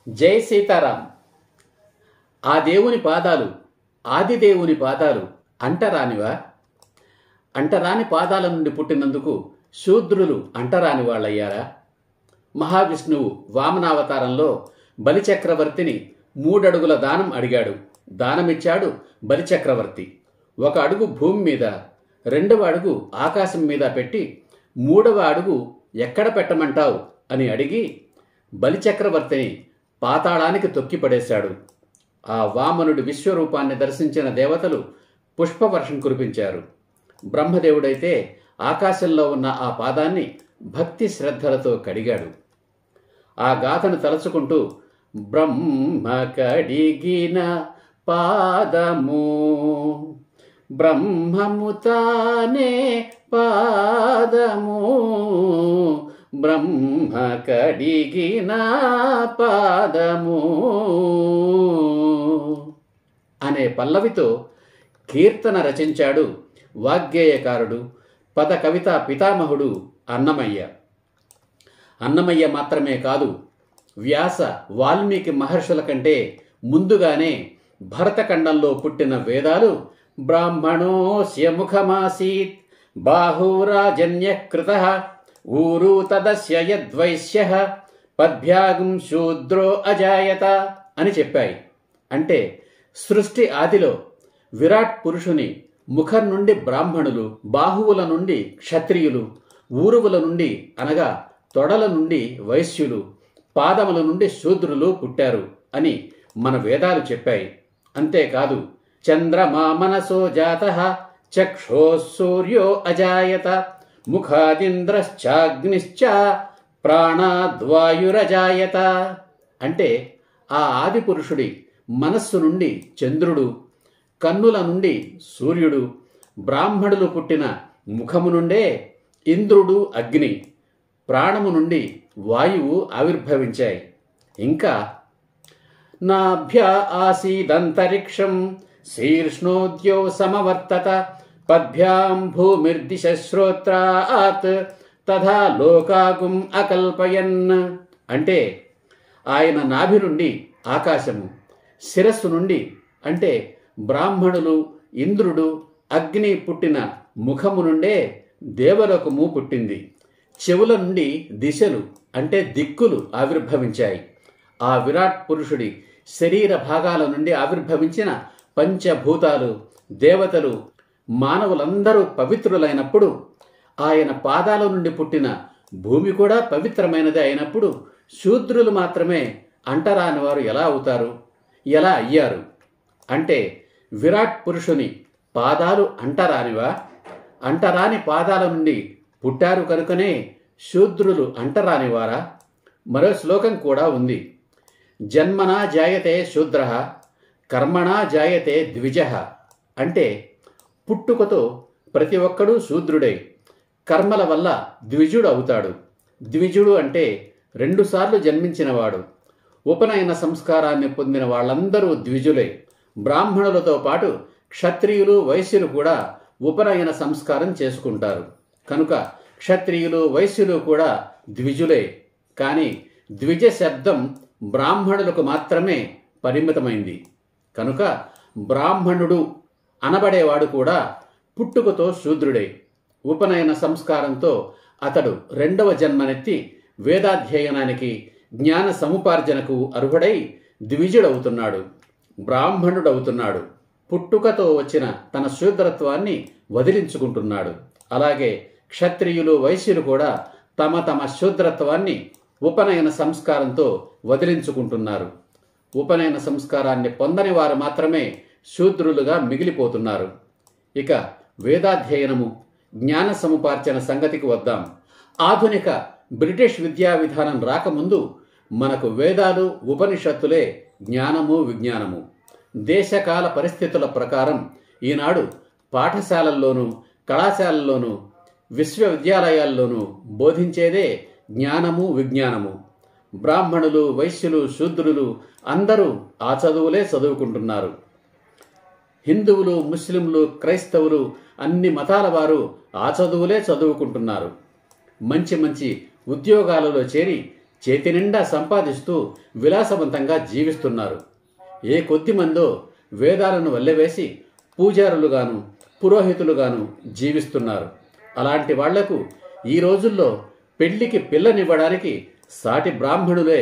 జై సీతారాం. ఆ దేవుని పాదాలు, ఆదిదేవుని పాదాలు అంటరానివా? అంటరాని పాదాల నుండి పుట్టినందుకు శూద్రులు అంటరాని వాళ్ళయ్యారా? మహావిష్ణువు వామనావతారంలో బలిచక్రవర్తిని 3 అడుగుల దానం అడిగాడు. దానమిచ్చాడు బలిచక్రవర్తి. 1 అడుగు భూమి మీద, 2వ అడుగు ఆకాశం మీద పెట్టి 3వ అడుగు ఎక్కడ పెట్టమంటావు అని అడిగి బలిచక్రవర్తిని పాతాళానికి తొక్కిపడేశాడు. ఆ వామనుడి విశ్వరూపాన్ని దర్శించిన దేవతలు పుష్పవర్షం కురిపించారు. బ్రహ్మదేవుడైతే ఆకాశంలో ఉన్న ఆ పాదాన్ని భక్తి శ్రద్ధలతో కడిగాడు. ఆ గాథను తలుచుకుంటూ బ్రహ్మ కడిగిన పాదము, బ్రహ్మము తానే పాదము, బ్రహ్మ కడిగిన పాదము అనే పల్లవితో కీర్తన రచించాడు వాగ్గేయకారుడు, పద కవితా పితామహుడు అన్నమయ్య. అన్నమయ్య మాత్రమే కాదు, వ్యాస, వాల్మీకి మహర్షుల కంటే ముందుగానే భరతఖండంలో పుట్టిన వేదాలు బ్రాహ్మణోస్య ముఖమాసీత్ బాహురాజన్యః కృతః ఊరు తదస్య యద్వైశ్యః పద్భ్యాగం శూద్రో అజాయత అని చెప్పాయి. అంటే సృష్టి ఆదిలో విరాట్ పురుషుని ముఖం నుండి బ్రాహ్మణులు, బాహువుల నుండి క్షత్రియులు, ఊరువుల నుండి అనగా తొడల నుండి వైశ్యులు, పాదముల నుండి శూద్రులు పుట్టారు అని మన వేదాలు చెప్పాయి. అంతేకాదు, చంద్రమా మనసో జాతః చక్షో సూర్యో అజాయత ముఖాదింద్రశ్చాగ్నిశ్చ ప్రాణాద్వాయురజాయత అంటే ఆ ఆది పురుషుడి మనస్సు నుండి చంద్రుడు, కన్నుల నుండి సూర్యుడు, బ్రాహ్మణులు పుట్టిన ముఖము నుండే ఇంద్రుడు, అగ్ని, ప్రాణము నుండి వాయువు ఆవిర్భవించాయి. ఇంకా నాభ్య ఆసీదంతరిక్షం శీర్ష్ణోద్యో సమవర్తత పద్భ్యాం భూమిర్దిశ శ్రోత్రాత్ తథా లోకాగుం అకల్పయన్ అంటే ఆయన నాభి నుండి ఆకాశము, శిరస్సు నుండి అంటే బ్రాహ్మణులు, ఇంద్రుడు, అగ్ని పుట్టిన ముఖము నుండే దేవలోకము పుట్టింది. చెవుల నుండి దిశలు అంటే దిక్కులు ఆవిర్భవించాయి. ఆ విరాట్ పురుషుడి శరీర భాగాల నుండి ఆవిర్భవించిన పంచభూతాలు, దేవతలు, మానవులందరూ పవిత్రులైనప్పుడు, ఆయన పాదాల నుండి పుట్టిన భూమి కూడా పవిత్రమైనది అయినప్పుడు శూద్రులు మాత్రమే అంటరాని వారు ఎలా అవుతారు, ఎలా అయ్యారు? అంటే విరాట్ పురుషుని పాదాలు అంటరానివా? అంటరాని పాదాల నుండి పుట్టారు కనుకనే శూద్రులు అంటరానివారా? మరో శ్లోకం కూడా ఉంది. జన్మనా జాయతే శూద్రః కర్మణా జాయతే ద్విజః అంటే పుట్టుకతో ప్రతి ఒక్కడూ శూద్రుడై కర్మల వల్ల ద్విజుడు అవుతాడు. ద్విజుడు అంటే 2 సార్లు జన్మించినవాడు. ఉపనయన సంస్కారాన్ని పొందిన వాళ్ళందరూ ద్విజులే. బ్రాహ్మణులతో పాటు క్షత్రియులు, వైశ్యులు కూడా ఉపనయన సంస్కారం చేసుకుంటారు. కనుక క్షత్రియులు, వైశ్యులు కూడా ద్విజులే. కానీ ద్విజ శబ్దం బ్రాహ్మణులకు మాత్రమే పరిమితమైంది. కనుక బ్రాహ్మణుడు అనబడేవాడు కూడా పుట్టుకతో శూద్రుడే. ఉపనయన సంస్కారంతో అతడు 2వ జన్మనెత్తి వేదాధ్యయనానికి, జ్ఞాన సముపార్జనకు అర్హుడై ద్విజుడవుతున్నాడు, బ్రాహ్మణుడవుతున్నాడు. పుట్టుకతో వచ్చిన తన శూద్రత్వాన్ని వదిలించుకుంటున్నాడు. అలాగే క్షత్రియులు, వైశ్యులు కూడా తమ తమ శూద్రత్వాన్ని ఉపనయన సంస్కారంతో వదిలించుకుంటున్నారు. ఉపనయన సంస్కారాన్ని పొందని వారు మాత్రమే శూద్రులుగా మిగిలిపోతున్నారు. ఇక వేదాధ్యయనము, జ్ఞాన సముపార్జన సంగతికి వద్దాం. ఆధునిక బ్రిటిష్ విద్యా విధానం రాకముందు మనకు వేదాలు, ఉపనిషత్తులే జ్ఞానము, విజ్ఞానము. దేశకాల పరిస్థితుల ప్రకారం ఈనాడు పాఠశాలల్లోనూ, కళాశాలల్లోనూ, విశ్వవిద్యాలయాల్లోనూ బోధించేదే జ్ఞానము, విజ్ఞానము. బ్రాహ్మణులు, వైశ్యులు, శూద్రులు అందరూ ఆ చదువులే చదువుకుంటున్నారు. హిందువులు, ముస్లింలు, క్రైస్తవులు, అన్ని మతాల వారు ఆ చదువులే చదువుకుంటున్నారు. మంచి మంచి ఉద్యోగాలలో చేరి చేతి నిండా సంపాదిస్తూ విలాసవంతంగా జీవిస్తున్నారు. ఏ కొద్దిమందో వేదాలను వల్లెవేసి పూజారులుగాను పురోహితులుగాను జీవిస్తున్నారు. అలాంటి వాళ్లకు ఈ రోజుల్లో పెళ్లికి పిల్లనివ్వడానికి సాటి బ్రాహ్మణులే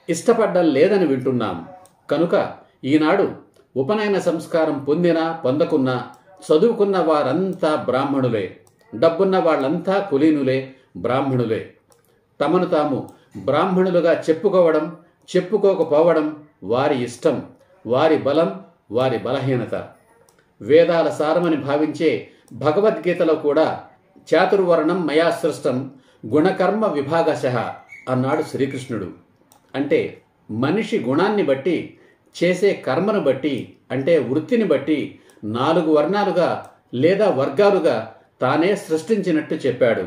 ఇష్టపడ్డం లేదని వింటున్నాం. కనుక ఈనాడు ఉపనయన సంస్కారం పొందినా పొందకున్నా చదువుకున్న వారంతా బ్రాహ్మణులే, డబ్బున్న వాళ్ళంతా కులీనులే, బ్రాహ్మణులే. తమను తాము బ్రాహ్మణులుగా చెప్పుకోవడం చెప్పుకోకపోవడం వారి ఇష్టం, వారి బలం, వారి బలహీనత. వేదాల సారమని భావించే భగవద్గీతలో కూడా చాతుర్వర్ణం మయా సృష్టం గుణకర్మ విభాగశః అన్నాడు శ్రీకృష్ణుడు. అంటే మనిషి గుణాన్ని బట్టి, చేసే కర్మను బట్టి, అంటే వృత్తిని బట్టి 4 వర్ణాలుగా లేదా వర్గాలుగా తానే సృష్టించినట్టు చెప్పాడు.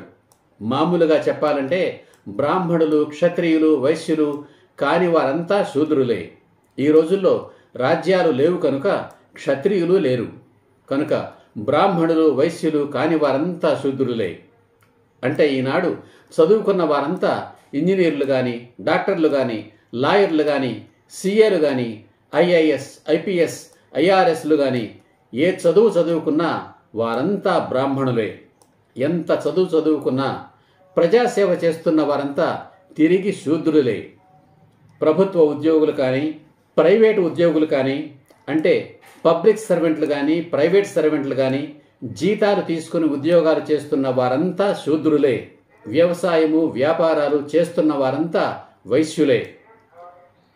మామూలుగా చెప్పాలంటే బ్రాహ్మణులు, క్షత్రియులు, వైశ్యులు కాని వారంతా శూద్రులే. ఈ రోజుల్లో రాజ్యాలు లేవు కనుక క్షత్రియులు లేరు. కనుక బ్రాహ్మణులు, వైశ్యులు కాని వారంతా శూద్రులే. అంటే ఈనాడు చదువుకున్న వారంతా ఇంజనీర్లు కానీ, డాక్టర్లు కానీ, లాయర్లు కానీ, సీఏలు కానీ, ఐఏఎస్, ఐపీఎస్, ఐఆర్ఎస్లు కానీ ఏ చదువు చదువుకున్నా వారంతా బ్రాహ్మణులే. ఎంత చదువు చదువుకున్నా ప్రజాసేవ చేస్తున్న వారంతా తిరిగి శూద్రులే. ప్రభుత్వ ఉద్యోగులు కానీ, ప్రైవేటు ఉద్యోగులు కానీ, అంటే పబ్లిక్ సర్వెంట్లు కానీ, ప్రైవేట్ సర్వెంట్లు కానీ జీతాలు తీసుకుని ఉద్యోగాలు చేస్తున్న వారంతా శూద్రులే. వ్యవసాయము, వ్యాపారాలు చేస్తున్న వారంతా వైశ్యులే.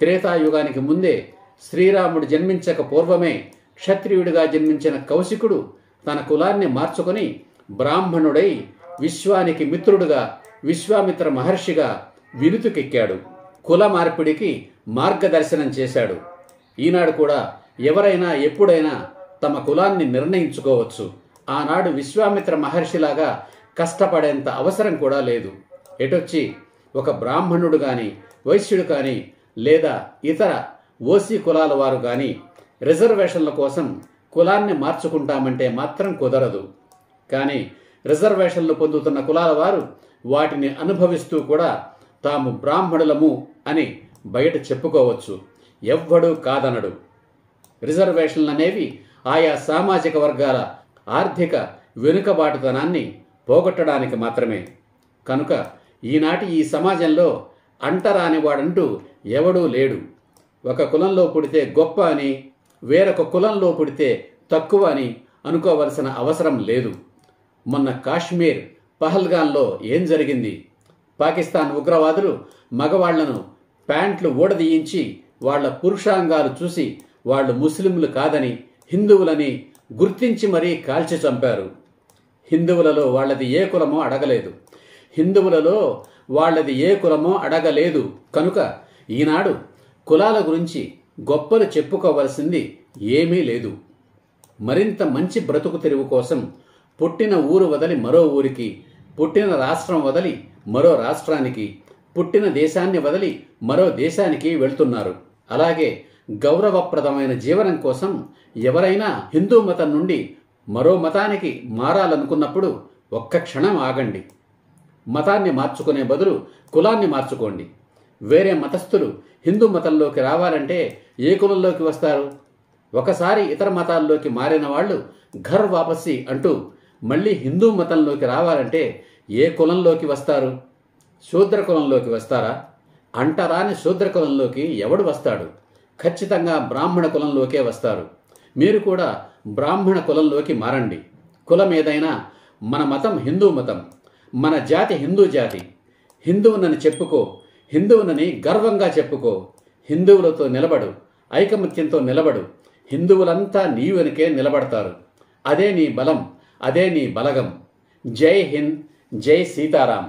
త్రేతాయుగానికి ముందే శ్రీరాముడు జన్మించక పూర్వమే క్షత్రియుడిగా జన్మించిన కౌశికుడు తన కులాన్ని మార్చుకొని బ్రాహ్మణుడై విశ్వానికి మిత్రుడుగా, విశ్వామిత్ర మహర్షిగా వినుతుకెక్కాడు. కుల మార్పిడికి మార్గదర్శనం చేశాడు. ఈనాడు కూడా ఎవరైనా ఎప్పుడైనా తమ కులాన్ని నిర్ణయించుకోవచ్చు. ఆనాడు విశ్వామిత్ర మహర్షిలాగా కష్టపడేంత అవసరం కూడా లేదు. ఎటొచ్చి ఒక బ్రాహ్మణుడు కానీ, వైశ్యుడు కానీ, లేదా ఇతర ఓసీ కులాల వారు కానీ రిజర్వేషన్ల కోసం కులాన్ని మార్చుకుంటామంటే మాత్రం కుదరదు. కానీ రిజర్వేషన్లు పొందుతున్న కులాల వారు వాటిని అనుభవిస్తూ కూడా తాము బ్రాహ్మణులము అని బయట చెప్పుకోవచ్చు. ఎవ్వడూ కాదనడు. రిజర్వేషన్లు అనేవి ఆయా సామాజిక వర్గాల ఆర్థిక వెనుకబాటుతనాన్ని పోగొట్టడానికి మాత్రమే. కనుక ఈనాటి ఈ సమాజంలో అంటరానివాడంటూ ఎవడూ లేడు. ఒక కులంలో పుడితే గొప్ప అని, వేరొక కులంలో పుడితే తక్కువ అని అనుకోవలసిన అవసరం లేదు. మొన్న కాశ్మీర్ పహల్గాన్లో ఏం జరిగింది? పాకిస్తాన్ ఉగ్రవాదులు మగవాళ్లను ప్యాంట్లు ఊడదీయించి వాళ్ల పురుషాంగాలు చూసి వాళ్లు ముస్లింలు కాదని, హిందువులని గుర్తించి మరీ కాల్చి చంపారు. హిందువులలో వాళ్లది ఏ కులమో అడగలేదు. కనుక ఈనాడు కులాల గురించి గొప్పలు చెప్పుకోవలసింది ఏమీ లేదు. మరింత మంచి బ్రతుకు తెరువు కోసం పుట్టిన ఊరు వదలి మరో ఊరికి, పుట్టిన రాష్ట్రం వదలి మరో రాష్ట్రానికి, పుట్టిన దేశాన్ని వదలి మరో దేశానికి వెళ్తున్నారు. అలాగే గౌరవప్రదమైన జీవనం కోసం ఎవరైనా హిందూ మతం నుండి మరో మతానికి మారాలనుకున్నప్పుడు ఒక్క క్షణం ఆగండి. మతాన్ని మార్చుకునే బదులు కులాన్ని మార్చుకోండి. వేరే మతస్థులు హిందూ మతంలోకి రావాలంటే ఏ కులంలోకి వస్తారు? ఒకసారి ఇతర మతాల్లోకి మారిన వాళ్ళు ఘర్ వాపసి అంటూ మళ్ళీ హిందూ మతంలోకి రావాలంటే ఏ కులంలోకి వస్తారు? శూద్ర కులంలోకి వస్తారా? అంటరాని శూద్ర కులంలోకి ఎవడు వస్తాడు? ఖచ్చితంగా బ్రాహ్మణ కులంలోకే వస్తారు. మీరు కూడా బ్రాహ్మణ కులంలోకి మారండి. కులం ఏదైనా మన మతం హిందూ మతం, మన జాతి హిందూ జాతి. హిందువునని చెప్పుకో, హిందువునని గర్వంగా చెప్పుకో. హిందువులతో నిలబడు, ఐకమత్యంతో నిలబడు. హిందువులంతా నీ వెనుకే నిలబడతారు. అదే నీ బలం, అదే నీ బలగం. జై హింద్, జై సీతారాం.